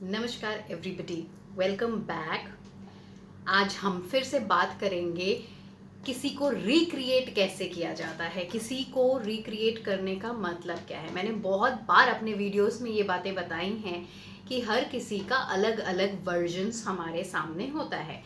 नमस्कार everybody, welcome back. आज हम फिर से बात करेंगे किसी को रिक्रिएट कैसे किया जाता है, किसी को रिक्रिएट करने का मतलब क्या है। मैंने बहुत बार अपने वीडियोस में ये बातें बताई हैं कि हर किसी का अलग अलग वर्जन्स हमारे सामने होता है।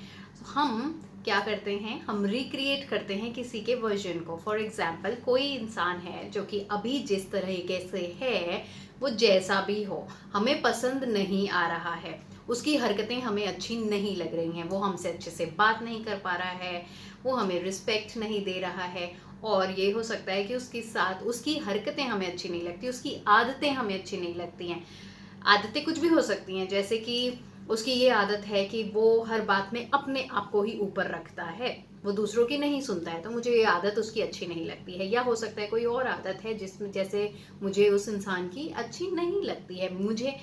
हम क्या करते हैं, हम रिक्रिएट करते हैं किसी के वर्जन को। फॉर एग्जाम्पल, कोई इंसान है जो कि अभी जिस तरीके से है, वो जैसा भी हो, हमें पसंद नहीं आ रहा है, उसकी हरकतें हमें अच्छी नहीं लग रही हैं, वो हमसे अच्छे से बात नहीं कर पा रहा है, वो हमें रिस्पेक्ट नहीं दे रहा है, और ये हो सकता है कि उसके साथ उसकी हरकतें हमें अच्छी नहीं लगती, उसकी आदतें हमें अच्छी नहीं लगती हैं। आदतें कुछ भी हो सकती हैं, जैसे कि उसकी ये आदत है कि वो हर बात में अपने आप को ही ऊपर रखता है, वो दूसरों की नहीं सुनता है, तो मुझे ये आदत उसकी अच्छी नहीं लगती है। या हो सकता है कोई और आदत है जिसमें जैसे मुझे उस इंसान की अच्छी नहीं लगती है मुझे।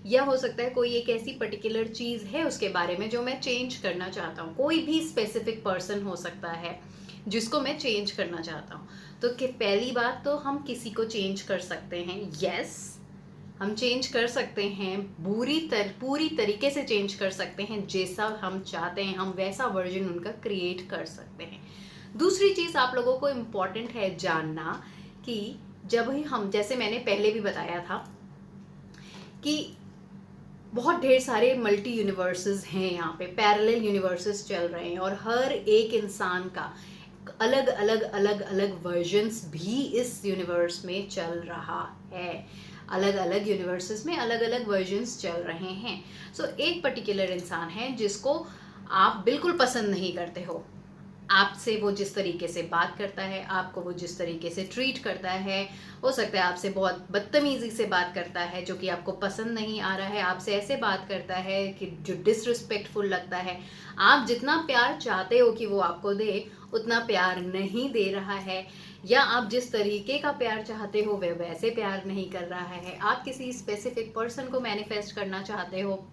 या हो सकता है कोई एक ऐसी पर्टिकुलर चीज़ है उसके बारे में जो मैं चेंज करना चाहता हूँ। कोई भी स्पेसिफिक पर्सन हो सकता है जिसको मैं चेंज करना चाहता हूँ। तो कि पहली बात तो हम किसी को चेंज कर सकते हैं, यस, हम चेंज कर सकते हैं, पूरी तरीके से चेंज कर सकते हैं। जैसा हम चाहते हैं हम वैसा वर्जन उनका क्रिएट कर सकते हैं। दूसरी चीज़ आप लोगों को इम्पॉर्टेंट है जानना कि जब ही हम, जैसे मैंने पहले भी बताया था कि बहुत ढेर सारे मल्टी यूनिवर्सेस हैं, यहाँ पे पैरेलल यूनिवर्सेस चल रहे हैं, और हर एक इंसान का अलग अलग अलग अलग वर्जन्स भी इस यूनिवर्स में चल रहा है। अलग अलग यूनिवर्सेस में अलग अलग वर्जन्स चल रहे हैं। सो एक पर्टिकुलर इंसान है जिसको आप बिल्कुल पसंद नहीं करते हो। आपसे वो जिस तरीके से बात करता है, आपको वो जिस तरीके से ट्रीट करता है, हो सकता है आपसे बहुत बदतमीजी से बात करता है जो कि आपको पसंद नहीं आ रहा है, आपसे ऐसे बात करता है कि जो डिसरिस्पेक्टफुल लगता है। आप जितना प्यार चाहते हो कि वो आपको दे, उतना प्यार नहीं दे रहा है, या आप जिस तरीके का प्यार चाहते हो वह वैसे प्यार नहीं कर रहा है। आप किसी स्पेसिफिक पर्सन को मैनिफेस्ट करना चाहते हो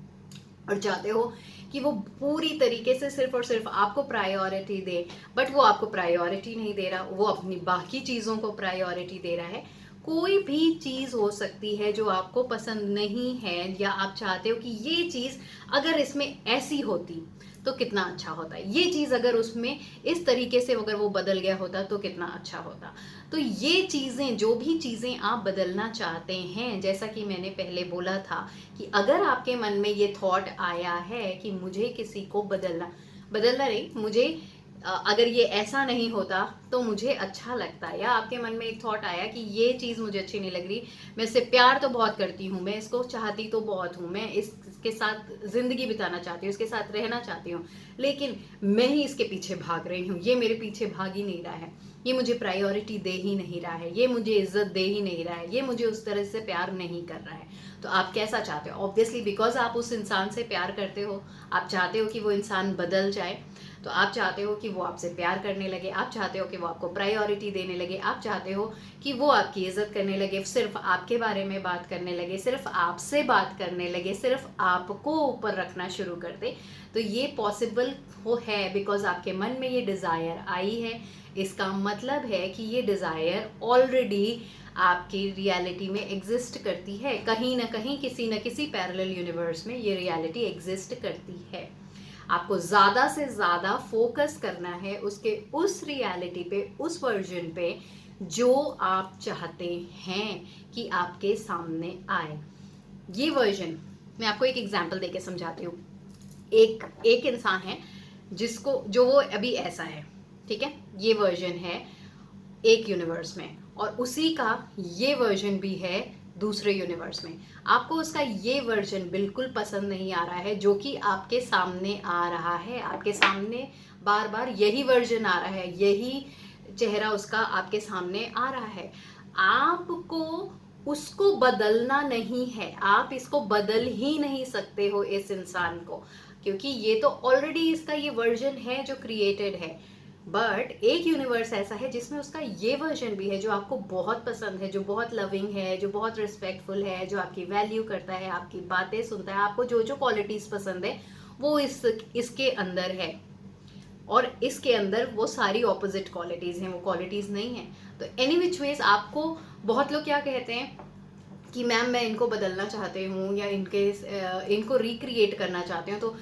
और चाहते हो कि वो पूरी तरीके से सिर्फ और सिर्फ आपको प्रायोरिटी दे, बट वो आपको प्रायोरिटी नहीं दे रहा, वो अपनी बाकी चीज़ों को प्रायोरिटी दे रहा है। कोई भी चीज़ हो सकती है जो आपको पसंद नहीं है, या आप चाहते हो कि ये चीज़ अगर इसमें ऐसी होती तो कितना अच्छा होता, ये चीज़ अगर उसमें इस तरीके से अगर वो बदल गया होता तो कितना अच्छा होता। तो ये चीज़ें, जो भी चीज़ें आप बदलना चाहते हैं, जैसा कि मैंने पहले बोला था कि अगर आपके मन में ये थॉट आया है कि मुझे किसी को बदलना बदलना नहीं, मुझे अगर ये ऐसा नहीं होता तो मुझे अच्छा लगता, या आपके मन में एक थॉट आया कि ये चीज़ मुझे अच्छी नहीं लग रही, मैं इससे प्यार तो बहुत करती हूँ, मैं इसको चाहती तो बहुत हूँ, मैं इसके साथ ज़िंदगी बिताना चाहती हूँ, इसके साथ रहना चाहती हूँ, लेकिन मैं ही इसके पीछे भाग रही हूँ, ये मेरे पीछे भाग ही नहीं रहा है, ये मुझे प्रायोरिटी दे ही नहीं रहा है, ये मुझे इज्जत दे ही नहीं रहा है, ये मुझे उस तरह से प्यार नहीं कर रहा है। तो आप कैसा चाहते हो? ऑब्वियसली बिकॉज आप उस इंसान से प्यार करते हो, आप चाहते हो कि वो इंसान बदल जाए, तो आप चाहते हो कि वो आपसे प्यार करने लगे, आप चाहते हो कि वो आपको प्रायोरिटी देने लगे, आप चाहते हो कि वो आपकी इज्जत करने लगे, सिर्फ आपके बारे में बात करने लगे, सिर्फ आपसे बात करने लगे, सिर्फ आपको ऊपर रखना शुरू कर दे। तो ये पॉसिबल हो है बिकॉज आपके मन में ये डिज़ायर आई है। इसका मतलब है कि ये डिज़ायर ऑलरेडी आपकी रियलिटी में एग्जिस्ट करती है, कहीं ना कहीं किसी न किसी पैरेलल यूनिवर्स में ये रियलिटी एग्जिस्ट करती है। आपको ज़्यादा से ज़्यादा फोकस करना है उसके उस रियलिटी पे, उस वर्जन पे जो आप चाहते हैं कि आपके सामने आए। ये वर्जन मैं आपको एक एग्जांपल देके समझाती हूँ। एक एक इंसान है जिसको, जो वो अभी ऐसा है, ठीक है, ये वर्जन है एक यूनिवर्स में, और उसी का ये वर्जन भी है दूसरे यूनिवर्स में। आपको उसका ये वर्जन बिल्कुल पसंद नहीं आ रहा है जो कि आपके सामने आ रहा है, आपके सामने बार बार यही वर्जन आ रहा है, यही चेहरा उसका आपके सामने आ रहा है। आपको उसको बदलना नहीं है, आप इसको बदल ही नहीं सकते हो इस इंसान को, क्योंकि ये तो ऑलरेडी इसका ये वर्जन है जो क्रिएटेड है। बट एक यूनिवर्स ऐसा है जिसमें उसका ये वर्जन भी है जो आपको बहुत पसंद है, जो बहुत लविंग है, जो बहुत रिस्पेक्टफुल है, जो आपकी वैल्यू करता है, आपकी बातें सुनता है, आपको जो जो क्वालिटीज पसंद है वो इसके अंदर है, और इसके अंदर वो सारी ऑपोजिट क्वालिटीज हैं, वो क्वालिटीज नहीं है। तो एनी विच वेज आपको, बहुत लोग क्या कहते हैं कि मैम मैं इनको बदलना चाहते हूँ या इनको रिक्रिएट करना चाहते हो, तो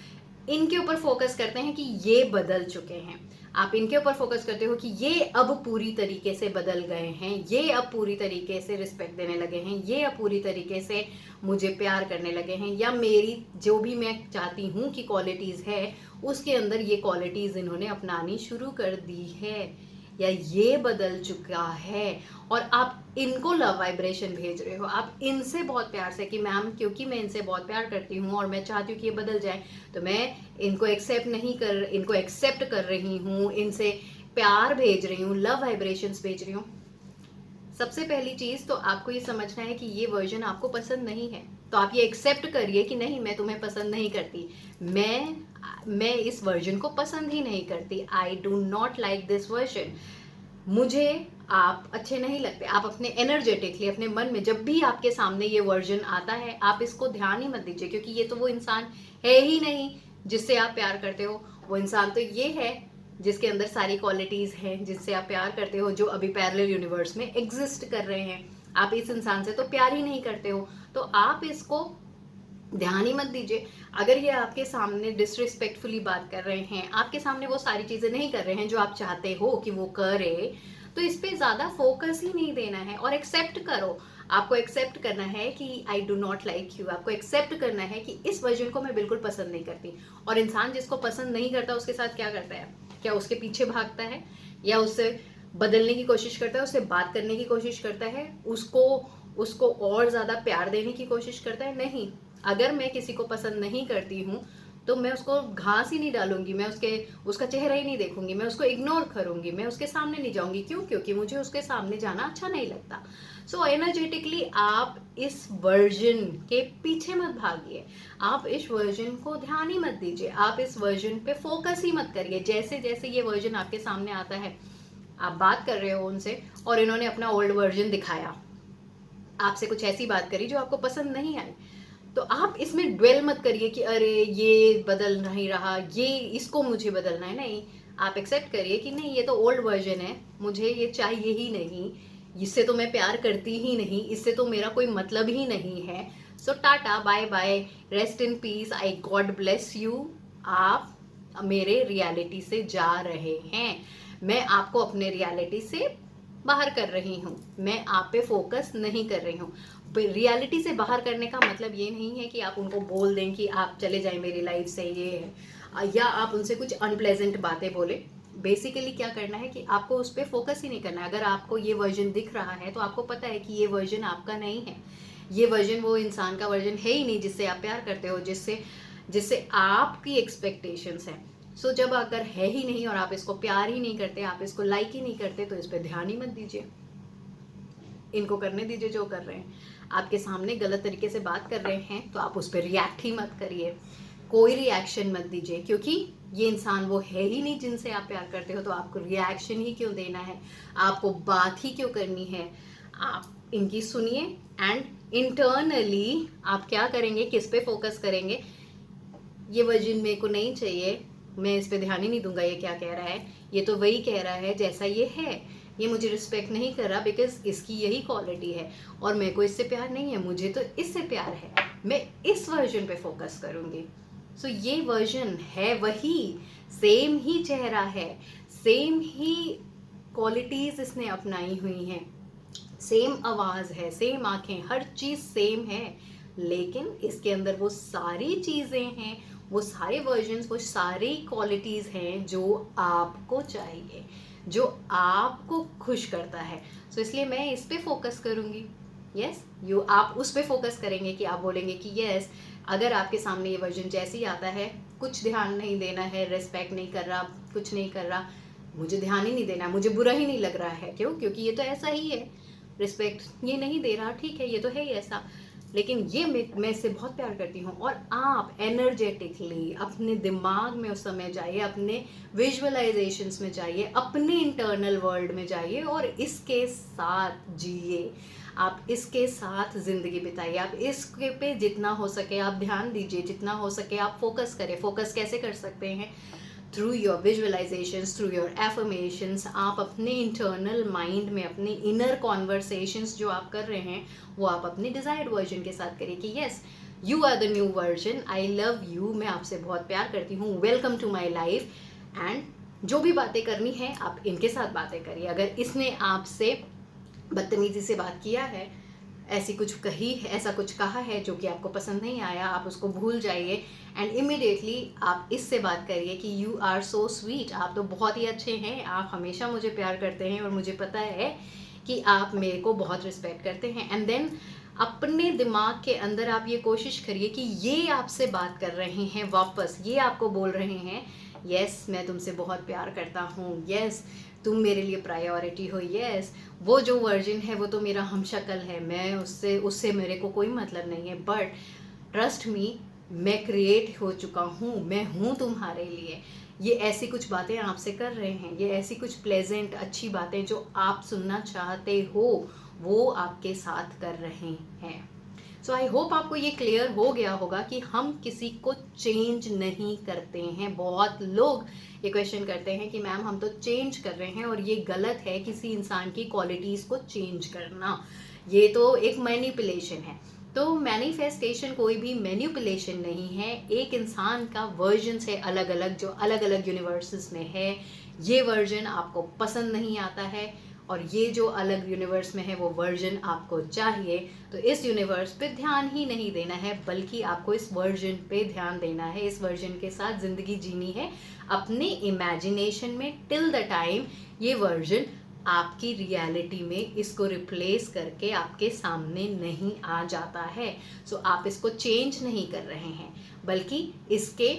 इनके ऊपर फोकस करते हैं कि ये बदल चुके हैं। आप इनके ऊपर फोकस करते हो कि ये अब पूरी तरीके से बदल गए हैं, ये अब पूरी तरीके से रिस्पेक्ट देने लगे हैं, ये अब पूरी तरीके से मुझे प्यार करने लगे हैं, या मेरी जो भी मैं चाहती हूँ कि क्वालिटीज़ है उसके अंदर ये क्वालिटीज़ इन्होंने अपनानी शुरू कर दी है, या ये बदल चुका है। और आप इनको लव वाइब्रेशन भेज रहे हो, आप इनसे बहुत प्यार से कि मैम क्योंकि मैं इनसे बहुत प्यार करती हूँ और मैं चाहती हूँ कि ये बदल जाए, तो मैं इनको एक्सेप्ट कर रही हूँ, इनसे प्यार भेज रही हूँ, लव वाइब्रेशंस भेज रही हूँ। सबसे पहली चीज तो आपको ये समझना है कि ये वर्जन आपको पसंद नहीं है, तो आप ये एक्सेप्ट करिए कि नहीं, मैं तुम्हें पसंद नहीं करती, मैं इस वर्जन को पसंद ही नहीं करती, I do not like this version, मुझे आप अच्छे नहीं लगते। आप अपने एनर्जेटिकली अपने मन में जब भी आपके सामने ये वर्जन आता है, आप इसको ध्यान ही मत दीजिए, क्योंकि ये तो वो इंसान है ही नहीं जिससे आप प्यार करते हो। वो इंसान तो ये है जिसके अंदर सारी क्वालिटीज हैं जिससे आप प्यार करते हो, जो अभी पैरेलल यूनिवर्स में एग्जिस्ट कर रहे हैं। आप इस इंसान से तो प्यार ही नहीं करते हो, तो आप इसको ध्यान ही मत दीजिए। अगर ये आपके सामने डिसरिस्पेक्टफुली बात कर रहे हैं, आपके सामने वो सारी चीजें नहीं कर रहे हैं जो आप चाहते हो कि वो करे, तो इस पे ज्यादा फोकस ही नहीं देना है और एक्सेप्ट करो। आपको एक्सेप्ट करना है कि I do not like you, आपको एक्सेप्ट करना है कि इस वर्जन को मैं बिल्कुल पसंद नहीं करती। और इंसान जिसको पसंद नहीं करता उसके साथ क्या करता है? क्या उसके पीछे भागता है, या उससे बदलने की कोशिश करता है, उससे बात करने की कोशिश करता है, उसको उसको और ज्यादा प्यार देने की कोशिश करता है? नहीं। अगर मैं किसी को पसंद नहीं करती हूँ तो मैं उसको घास ही नहीं डालूंगी, मैं उसका चेहरा ही नहीं देखूंगी, मैं उसको इग्नोर करूंगी, मैं उसके सामने नहीं जाऊंगी। क्यों? क्योंकि मुझे उसके सामने जाना अच्छा नहीं लगता। सो एनर्जेटिकली आप इस वर्जन के पीछे मत भागिए, आप इस वर्जन को ध्यान ही मत दीजिए, आप इस वर्जन पे फोकस ही मत करिए। जैसे जैसे ये वर्जन आपके सामने आता है, आप बात कर रहे हो उनसे और इन्होंने अपना ओल्ड वर्जन दिखाया, आपसे कुछ ऐसी बात करी जो आपको पसंद नहीं आई, तो आप इसमें ड्वेल मत करिए कि अरे ये बदल नहीं रहा, ये इसको मुझे बदलना है। नहीं, आप एक्सेप्ट करिए कि नहीं, ये तो ओल्ड वर्जन है, मुझे ये चाहिए ही नहीं, इससे तो मैं प्यार करती ही नहीं, इससे तो मेरा कोई मतलब ही नहीं है। So tata bye bye, rest in peace, I God bless you. आप मेरे रियलिटी से जा रहे हैं, मैं आपको अपने रियलिटी से बाहर कर रही हूँ, मैं आप पे फोकस नहीं कर रही हूँ। रियलिटी से बाहर करने का मतलब ये नहीं है कि आप उनको बोल दें कि आप चले जाएं मेरी लाइफ से, ये है, या आप उनसे कुछ अनप्लेजेंट बातें बोले। बेसिकली क्या करना है कि आपको उस पर फोकस ही नहीं करना है। अगर आपको ये वर्जन दिख रहा है तो आपको पता है कि ये वर्जन आपका नहीं है, ये वर्जन वो इंसान का वर्जन है ही नहीं जिससे आप प्यार करते हो, जिससे जिससे आपकी एक्सपेक्टेशंस है। सो जब अगर है ही नहीं और आप इसको प्यार ही नहीं करते, आप इसको लाइक ही नहीं करते, तो इस पर ध्यान ही मत दीजिए, इनको करने दीजिए जो कर रहे हैं। आपके सामने गलत तरीके से बात कर रहे हैं तो आप उस पर रिएक्ट ही मत करिए, कोई रिएक्शन मत दीजिए, क्योंकि ये इंसान वो है ही नहीं जिनसे आप प्यार करते हो, तो आपको रिएक्शन ही क्यों देना है, आपको बात ही क्यों करनी है। आप इनकी सुनिए एंड इंटरनली आप क्या करेंगे, किस पे फोकस करेंगे? ये वर्जन मेरे को नहीं चाहिए, मैं इस पे ध्यान ही नहीं दूंगा, ये क्या कह रहा है, ये तो वही कह रहा है जैसा ये है, ये मुझे रिस्पेक्ट नहीं कर रहा बिकॉज इसकी यही क्वालिटी है और मेरे को इससे प्यार नहीं है, मुझे तो इससे प्यार है, मैं इस वर्जन पे फोकस करूंगी। सो ये वर्जन है वही, सेम ही चेहरा है, सेम ही क्वालिटीज इसने अपनाई हुई हैं, सेम आवाज है, सेम आंखें, हर चीज सेम है, लेकिन इसके अंदर वो सारी चीजें हैं, वो सारे वर्जन्स, वो सारी क्वालिटीज हैं जो आपको चाहिए, जो आपको खुश करता है। सो इसलिए मैं इस पे फोकस करूंगी। यस, आप उस पे फोकस करेंगे कि आप बोलेंगे कि यस, अगर आपके सामने ये वर्जन जैसे ही आता है, कुछ ध्यान नहीं देना है, रेस्पेक्ट नहीं कर रहा, कुछ नहीं कर रहा, मुझे ध्यान ही नहीं देना, मुझे बुरा ही नहीं लग रहा है। क्यों? क्योंकि ये तो ऐसा ही है, रिस्पेक्ट ये नहीं दे रहा, ठीक है, ये तो है ही ऐसा, लेकिन ये मैं इससे बहुत प्यार करती हूँ। और आप एनर्जेटिकली अपने दिमाग में उस समय जाइए, अपने विजुअलाइजेशंस में जाइए, अपने इंटरनल वर्ल्ड में जाइए और इसके साथ जिए, आप इसके साथ जिंदगी बिताइए, आप इसके पे जितना हो सके आप ध्यान दीजिए, जितना हो सके आप फोकस करें। फोकस कैसे कर सकते हैं? Through your visualisations, through your affirmations, आप अपने इंटरनल माइंड में अपने इनर कॉन्वर्सेशंस जो आप कर रहे हैं वो आप अपने डिजायर्ड वर्जन के साथ करिए कि yes, you are the new version, I love you, मैं आपसे बहुत प्यार करती हूँ, welcome to my life. And जो भी बातें करनी है आप इनके साथ बातें करिए। अगर इसने आपसे बदतमीजी से बात किया है, ऐसी कुछ कही, ऐसा कुछ कहा है जो कि आपको पसंद नहीं आया, आप उसको भूल जाइए एंड इमिडिएटली आप इससे बात करिए कि यू आर सो स्वीट, आप तो बहुत ही अच्छे हैं, आप हमेशा मुझे प्यार करते हैं और मुझे पता है कि आप मेरे को बहुत रिस्पेक्ट करते हैं। एंड देन अपने दिमाग के अंदर आप ये कोशिश करिए कि ये आपसे बात कर रहे हैं वापस, ये आपको बोल रहे हैं यस मैं तुमसे बहुत प्यार करता हूँ, यस तुम मेरे लिए प्रायोरिटी हो, यस वो जो वर्जन है वो तो मेरा हमशक्ल है, मैं उससे मेरे को कोई मतलब नहीं है, बट ट्रस्ट मी मैं क्रिएट हो चुका हूँ, मैं हूँ तुम्हारे लिए। ये ऐसी कुछ बातें आपसे कर रहे हैं, ये ऐसी कुछ प्लेजेंट अच्छी बातें जो आप सुनना चाहते हो वो आपके साथ कर रहे हैं। सो आई होप आपको ये क्लियर हो गया होगा कि हम किसी को चेंज नहीं करते हैं। बहुत लोग ये क्वेश्चन करते हैं कि मैम हम तो चेंज कर रहे हैं, और ये गलत है किसी इंसान की क्वालिटीज़ को चेंज करना, ये तो एक मैनिपुलेशन है। तो मैनिफेस्टेशन कोई भी मैनिपुलेशन नहीं है, एक इंसान का वर्जन है अलग अलग जो अलग अलग यूनिवर्सेस में है। ये वर्जन आपको पसंद नहीं आता है और ये जो अलग यूनिवर्स में है वो वर्जन आपको चाहिए, तो इस यूनिवर्स पे ध्यान ही नहीं देना है, बल्कि आपको इस वर्जन पे ध्यान देना है, इस वर्जन के साथ ज़िंदगी जीनी है अपने इमेजिनेशन में टिल द टाइम ये वर्जन आपकी रियलिटी में इसको रिप्लेस करके आपके सामने नहीं आ जाता है। सो आप इसको चेंज नहीं कर रहे हैं, बल्कि इसके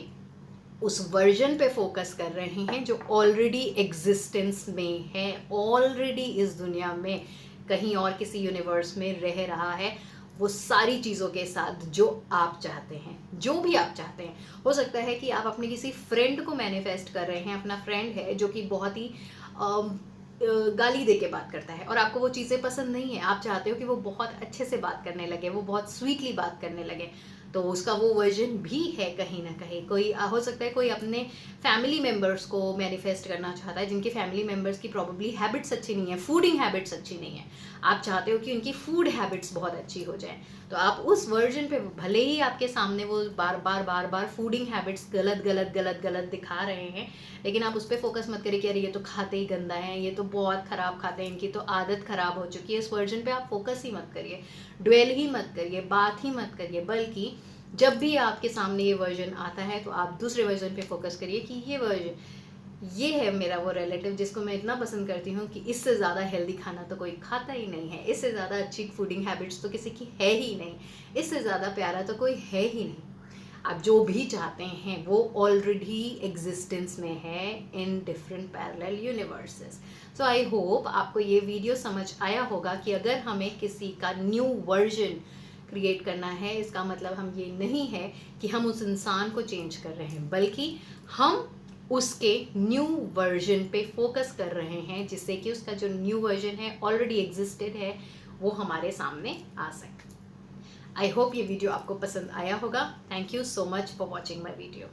उस वर्जन पे फोकस कर रहे हैं जो ऑलरेडी एग्जिस्टेंस में है, ऑलरेडी इस दुनिया में कहीं और किसी यूनिवर्स में रह रहा है, वो सारी चीज़ों के साथ जो आप चाहते हैं, जो भी आप चाहते हैं। हो सकता है कि आप अपने किसी फ्रेंड को मैनिफेस्ट कर रहे हैं, अपना फ्रेंड है जो कि बहुत ही गाली दे के बात करता है और आपको वो चीज़ें पसंद नहीं है, आप चाहते हो कि वो बहुत अच्छे से बात करने लगे, वो बहुत स्वीटली बात करने लगे, तो उसका वो वर्जन भी है कहीं ना कहीं। कोई हो सकता है कोई अपने फैमिली मेम्बर्स को मैनिफेस्ट करना चाहता है जिनके फैमिली मेम्बर्स की प्रॉब्ली हैबिट्स अच्छी नहीं है, फूडिंग हैबिट्स अच्छी नहीं है, आप चाहते हो कि उनकी फूड हैबिट्स बहुत अच्छी हो जाए, तो आप उस वर्जन पे भले ही आपके सामने वो बार बार फूडिंग हैबिट्स गलत दिखा रहे हैं, लेकिन आप उस पर फोकस मत करिए कि अरे ये तो खाते ही गंदा है, ये तो बहुत ख़राब खाते हैं, इनकी तो आदत ख़राब हो चुकी है। इस वर्जन पे आप फोकस ही मत करिए, ड्वेल ही मत करिए, बात ही मत करिए, बल्कि जब भी आपके सामने ये वर्जन आता है तो आप दूसरे वर्जन पे फोकस करिए कि ये वर्जन, ये है मेरा वो रिलेटिव जिसको मैं इतना पसंद करती हूँ कि इससे ज़्यादा हेल्दी खाना तो कोई खाता ही नहीं है, इससे ज़्यादा अच्छी फूडिंग हैबिट्स तो किसी की है ही नहीं, इससे ज़्यादा प्यारा तो कोई है ही नहीं। आप जो भी चाहते हैं वो ऑलरेडी एग्जिस्टेंस में है in different parallel universes. So I hope आपको ये वीडियो समझ आया होगा कि अगर हमें किसी का न्यू वर्जन क्रिएट करना है, इसका मतलब हम ये नहीं है कि हम उस इंसान को चेंज कर रहे हैं, बल्कि हम उसके न्यू वर्जन पे फोकस कर रहे हैं जिससे कि उसका जो न्यू वर्जन है ऑलरेडी एग्जिस्टेड है वो हमारे सामने आ सके। आई होप ये वीडियो आपको पसंद आया होगा। Thank you so much for watching my video.